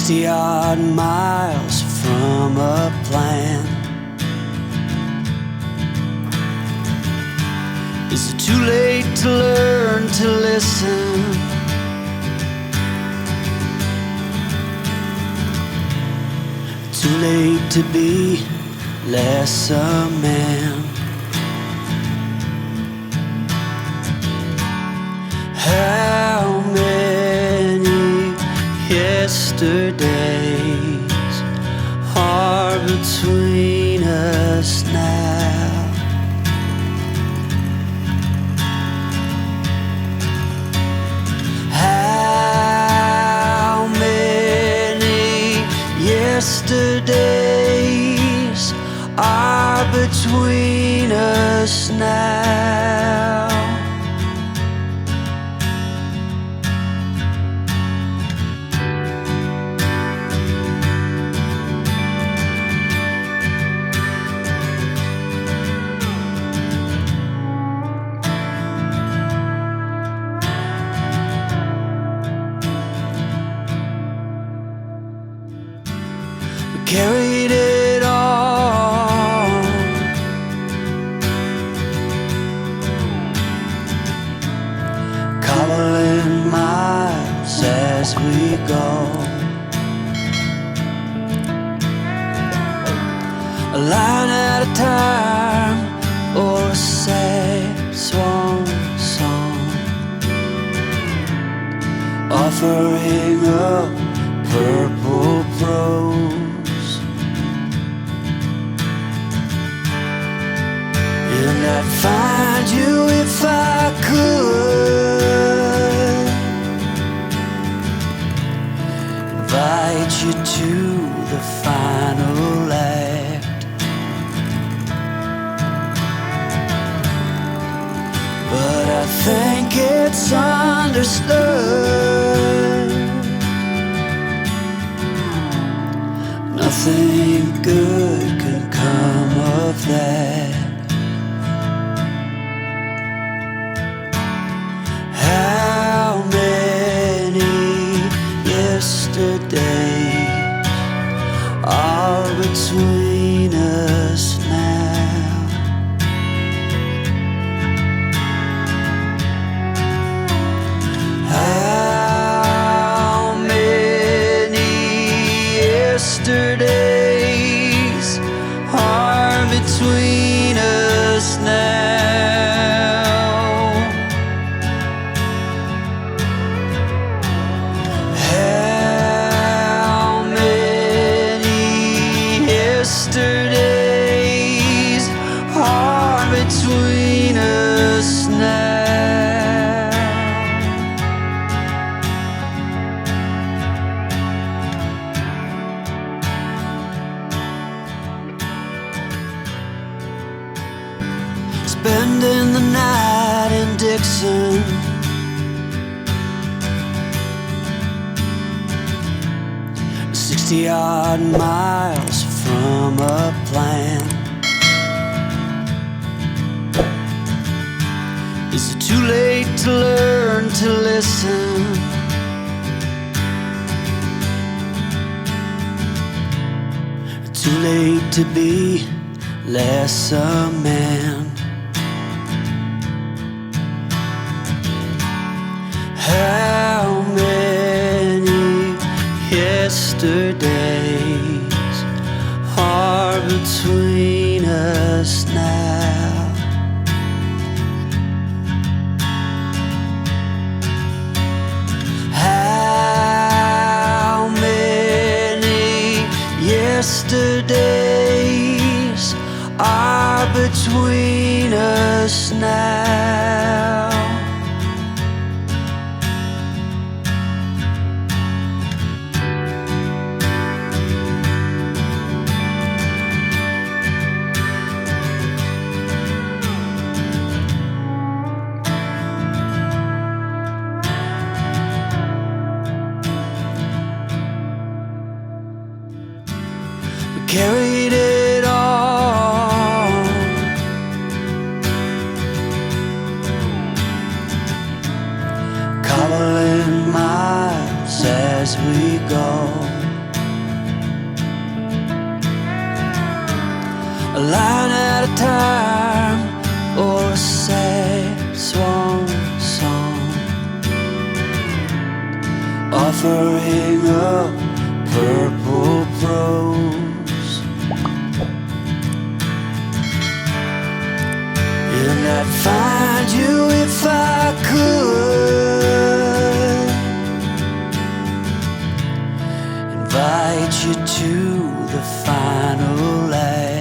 60 odd miles from a plan. Is it too late to learn to listen? Too late to be less a man? How many yesterdays are between us now? How many yesterdays are between us now? Carried it all, cobbling miles as we go, a line at a time, or a sad swan song, offering up purple prose. And I'd find you if I could, invite you to the final act. But I think it's understood nothing good can come of that. How many yesterdays are between us now? How many yesterdays are between us now? Yesterdays are between us now. Spending the night in Dixon, 60 odd miles from a plan. Is it too late to learn to listen? Too late to be less a man? How many yesterdays are between us now? How many yesterdays are between us now? Carried it all, cobbling miles as we go, a line at a time, or a sad swan song, offering up purple prose. And I'd find you if I could, invite you to the final act.